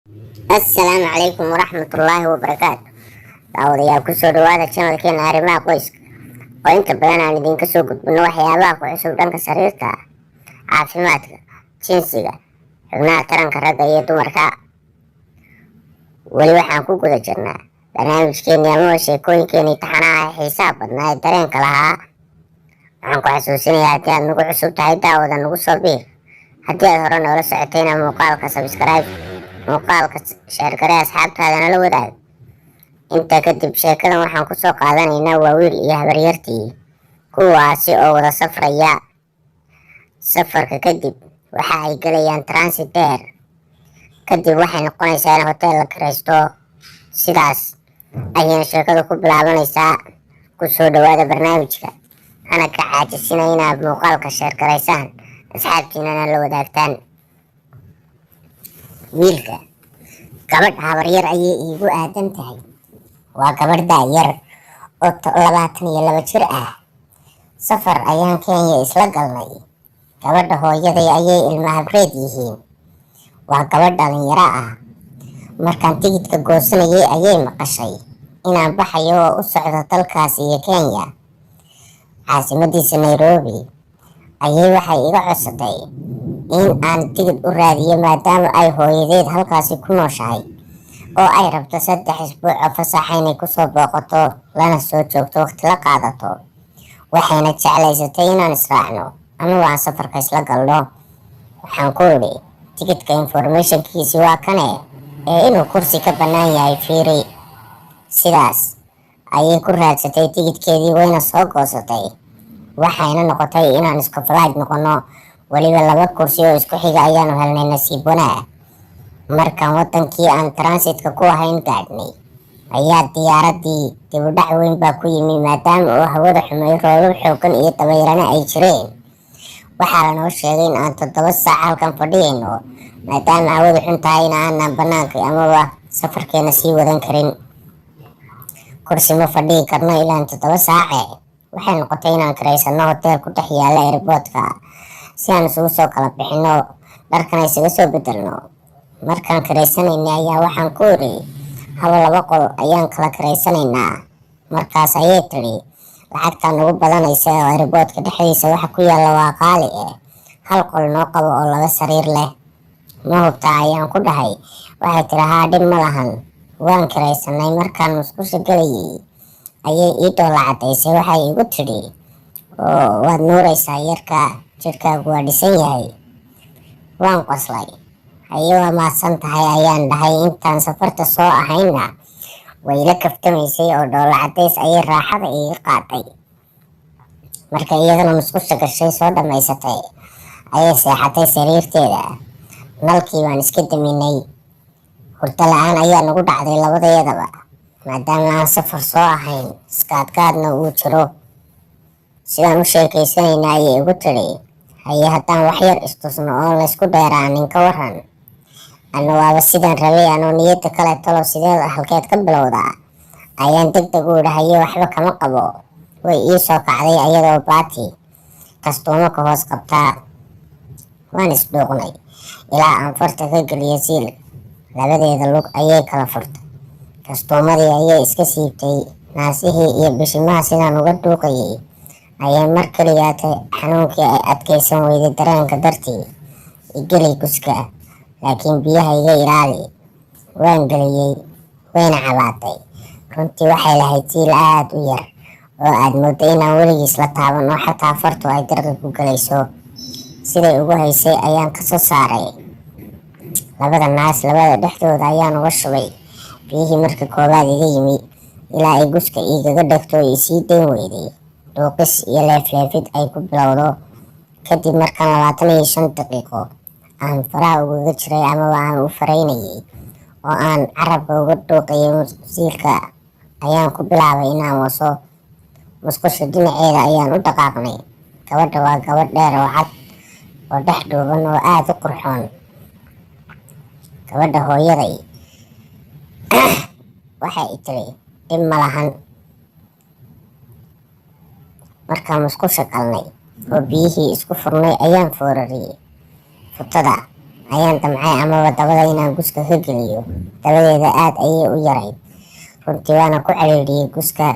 Assalaamu calaykum waraxmatullaahi wabarakaatu. Daawadayaal ku soo dhawaada channelkeena arrimaha qoyska oo inta badan aan idinka soo gudbino waxyaabaha ku cusub dhanka sariirta, caafimaadka, jinsiga, xubnaha taranka ragga iyo dumarka. Weli waxaan ku guda jirnaa barnaamijkeennii ama sheekooyinkeenii taxanaha ee xiisaha badnaa ee dareenka lahaa. Waxaan ku xasuusinayaa haddii aad nagu cusub tahay daawada nagu soo biir. Haddii aad hore noola socotayna muuqaalka subscribe, muuqaalka sheer garee asxaabtaadana la wadaag. Intaa kadib sheekadan waxaan ku soo qaadanaynaa waa wiil iyo habaryartii kuwaasi oo wada safraya. Safarka kadib waxa ay galayaan transit dheer, kadib waxay noqonaysaa in hotel la kiraysto. Sidaas ayayna sheekadu ku bilaabanaysaa. Ku soo dhawaada barnaamijka, hana ka caajisina inaad muuqaalka sheer garaysaan asxaabtiinana la wadaagtaan. Wiilka, gabadh habaryar ayay iigu aadan tahay. Waa gabadh daayar oo 22 jir ah. Safar ayaan Kenya isla galnay. Gabadha hooyaday ayay ilma habreed yihiin. Waa gabadh dhalinyaro ah. Markaan tigidhka goosanayay ayay maqashay inaan baxayo oo u socdo dalkaas iyo Kenya, caasimadiisa Nairobi. Waxay iga codsatay in aan tigidh u raadiyo maadaama ay hooyadeed halkaasi ku nooshahay oo ay rabto 3 isbuuc oo fasax inay kusoo booqato lana soo joogto waqti la qaadato. Waxayna jeclaysatay inaan israacno ama aan safarka isla galno. Waxaan ku idhi tigidhka informationkiisi waa kane ee inuu kursi ka bannaan yahay fiiri. Sidaas ayay ku raadsatay tigidhkeedii wayna soo goosatay. Waxayna noqotay inaan isku flight noqono, weliba 2 kursi oo isku xiga ayaanu helnay nasiib wanaag. Markaan wadankii aan transitka ku ahayn gaadhnay ayaa diyaaradii dib u dhac weyn baa ku yimi maadaama oo hawada xumay, roobab xooggan iyo dabayrana ay jireen. Waxaa lanoo sheegay in aan 7 saac halkan fadhiyayno maadaama hawadu xun tahayna aanan bannaanka amaba safarkeena sii wadan karin. Kursi ma fadhiyi karno ilaa 7 saace. Waxay noqotay inaan kiraysano hotel ku dhex yaala airportka si aan isugu soo kala bixino, dharkana isaga soo bedelno. Markaan kiraysanaynay ayaa waxaan ku idhi 2 qol ayaan kala kiraysanaynaa. Markaas ayay tidhi lacagtaa nagu badanaysa oo airportka dhexdiisa waxa ku yaalla waa qaali 1 qol noo qabo oo 2 sariir leh. Ma hubtaa ayaan ku dhahay. Waxay tidhi haa, dhib ma lahan, waan kiraysanay. Markaan musqusha galayay ayay ii dhoola cadaysay. Waxay igu tidhi waad nuuraysaa yarka, jidhkaagu waa dhisan yahay. Waan qoslay. Haye waa mahadsan tahay ayaan dhahay. Intaan safarta soo ahayna way la kaftamaysay oo dhoola cadays ayay raaxada iiga qaaday. Marka iyadana musqusha gashay soo dhammaysatay ayay seexatay sariirteeda. Nalkii baan iska daminay. Hurdo la-aan ayaa nagu dhacday labadayadaba maadaama aan safar soo ahayn, iskaadkaadna uu jiro. Sidaan u sheekaysanayna ayay igu tidhi haye haddaan wax yar istusno oo laysku dheeraanin ka waran. Anna waaba sidaan rabay, anoo niyadda kale talo sideed halkeed ka bilowdaa ayaan degdeg u idhi haye waxba kama qabo. Way ii soo kacday ayadoo baati kastuumo ka hoos qabtaa. Waan isdhuuqnay ilaa aan farta ka geliyo siil. Labadeeda lug ayay kala furtay. Kastuumadii ayay iska siibtay. Naasihii iyo bishimaha sidaan uga dhuuqayay ayay mar kaliyaatay. Xanuunkii ay adkaysan weyday dareenka dartii igelay guska, laakiin biyaha iga ilaali. Waan geliyey, wayna cabaatay. Runtii waxay lahayd siil aad u yar oo aad moodo inaan weligiis la taaban oo xataa fartu ay darqi ku galayso. Siday ugu haysay ayaan ka soo saaray 2 naas, labada dhexdooda ayaan uga shubay biyihii marka koowaad iga yimi ilaa ay guska igaga dhegto oo isii dayn weyday. Dhuuqis iyo leefleefid ay ku bilowdo. Kadib markaan 25 daqiiqo aan faraha ugaga jiray amaba aan u faraynayay oo aan carabka uga dhuuqayay siilka ayaan ku bilaabay inaan waso. musqusha dhinaceeda ayaan u dhaqaaqnay. Gabadha waa gabadh dheer oo cad oo dhex dhuuban oo aad u qurxoon. Gabadha hooyaday waxay tidhi dhib ma lahan. Markaan musqusha galnay oo biyihii isku furnay ayaan foorariyey futada ayaan damcay amaba dabada inaan guska ka geliyo. Dabadeeda aad ayay u yarayd runtii, waana ku ciriiriyey guska.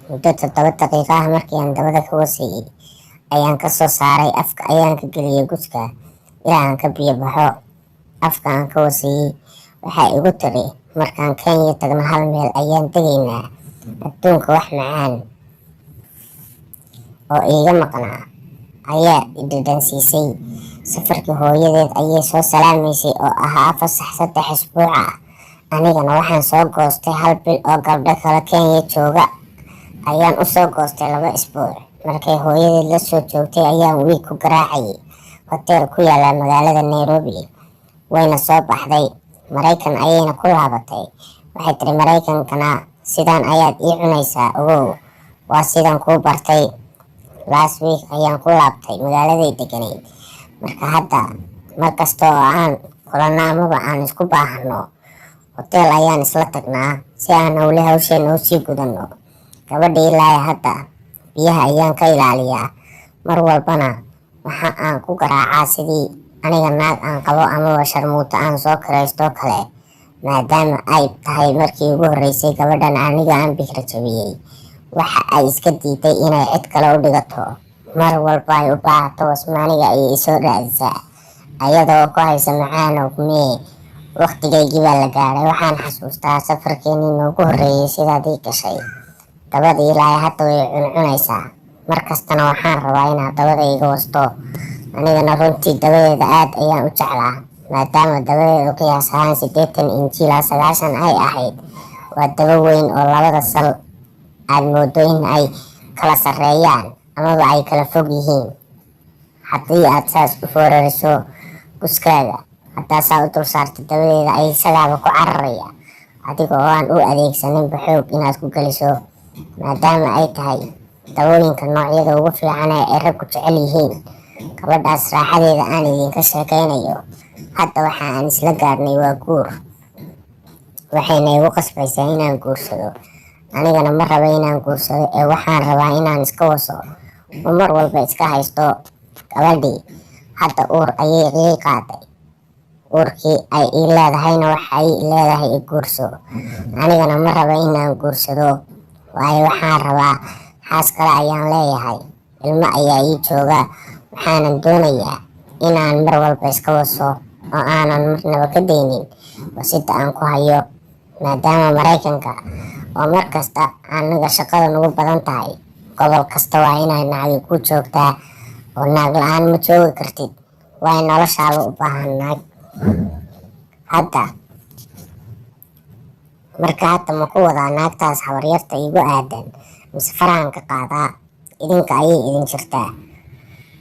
Muddo 7 daqiiqo ah markii aan dabada ka wasayey ayaan kasoo saaray, afka ayaan ka geliyey guska ilaa aan ka biyo baxo. Afka aan ka wasayey waxaa igu tiri, markaan Kenya tagno hal meel ayaan tegaynaa, adduunka wax macaan oo iiga maqnaa ayaa i dhadhansiisay. Safarkii hooyadeed ayay soo salaamaysay oo ahaa fasax 3 isbuuc ah. Anigana waxaan soo goostay 1 bil oo gabdho kale Kenya jooga ayaan u soo goostay 2 isbuuc. Markay hooyadeed la soo joogtay ayaan wiig ku garaacayay hoteel ku yaala magaalada Nairobi. Wayna soo baxday, Maraykan ayayna ku laabatay. Waxay tiri, Maraykankana sidaan ayaad ii cunaysaa, ogow waa sidaan kuu bartay. Last week ayaan ku laabtay magaaladay deganayd. Marka hadda markasta oo aan kulanno amaba aan isku baahano, hoteel ayaan isla tagnaa si aan howle hawsheena u sii gudanno. Gabadha ilaa hadda biyaha ayaan ka ilaaliyaa, mar walbana waxa aan ku garaacaa sidii aniga naag aan qabo amaba sharmuuto aan soo kiraysto kale, maadaama ay tahay markii ugu horreysay gabadhan aniga aan bikra jabiyey. Waxa ay iska diiday inay cid kale u dhigato. Mar walba ay u baahato wasmaaniga ayay isoo raadisaa, ayadoo ku haysa macaanow mee. Waqtigaygii baa la gaaray. Waxaan xasuustaa safarkeenii noogu horreeyey sidaad ii gashay. Dabada ilaa hadda way cuncunaysaa, markastana waxaan rabaa inaad dabada iga wasto. Anigana runtii dabadeeda aad ayaan u jeclaa, maadaama dabadeedu qiyaas ahaan 80 inch ilaa 90 ay ahayd. Waa daba weyn oo labada sal aad moodo in ay kala sarreeyaan amaba ay kala fog yihiin. Haddii aad saas u foorariso guskaaga, haddaa saa u dul saarto dabadeeda ay isagaaba ku cararaya, adiga oo aan u adeegsaninba xoog inaad ku geliso, maadaama ay tahay dabooyinka noocyada ugu fiican ee ay raggu jecel yihiin. Gabadhaas raaxadeeda aan idinka sheekaynayo hadda waxa aan isla gaarnay waa guur. Waxayna igu qasbaysaa inaan guursado. Anigana ma raba inaan guursado ee waxaan rabaa inaan iska waso oo mar walba iska haysto. Gabadhii hadda uur ayay ii qaaday. Uurkii ay ii leedahayna waxay leedahay i guurso. Anigana ma raba inaan guursado, waayo waxaan rabaa xaas kale ayaan leeyahay, ilmo ayaa ii jooga. Waxaanan doonayaa inaan mar walba iska waso oo aanan marnaba ka daynin wasida aan ku hayo, maadaama Maraykanka oo markasta anaga shaqada nagu badan tahay. Gobol kasta waa inay naagi ku joogtaa oo naag la-aan ma joogi kartid. Waa noloshaada u baahan naag. Hadda ma ku wadaa naagtaas habaryarta igu aadan mise farahan ka qaadaa? Idinka ayay idin jirtaa.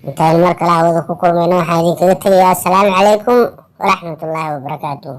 intaan mar kale hawada ku kulmayno waxaan idinkaga tegayaa. Asalaamu calaykum waraxmatullaahi wabarakaatuh.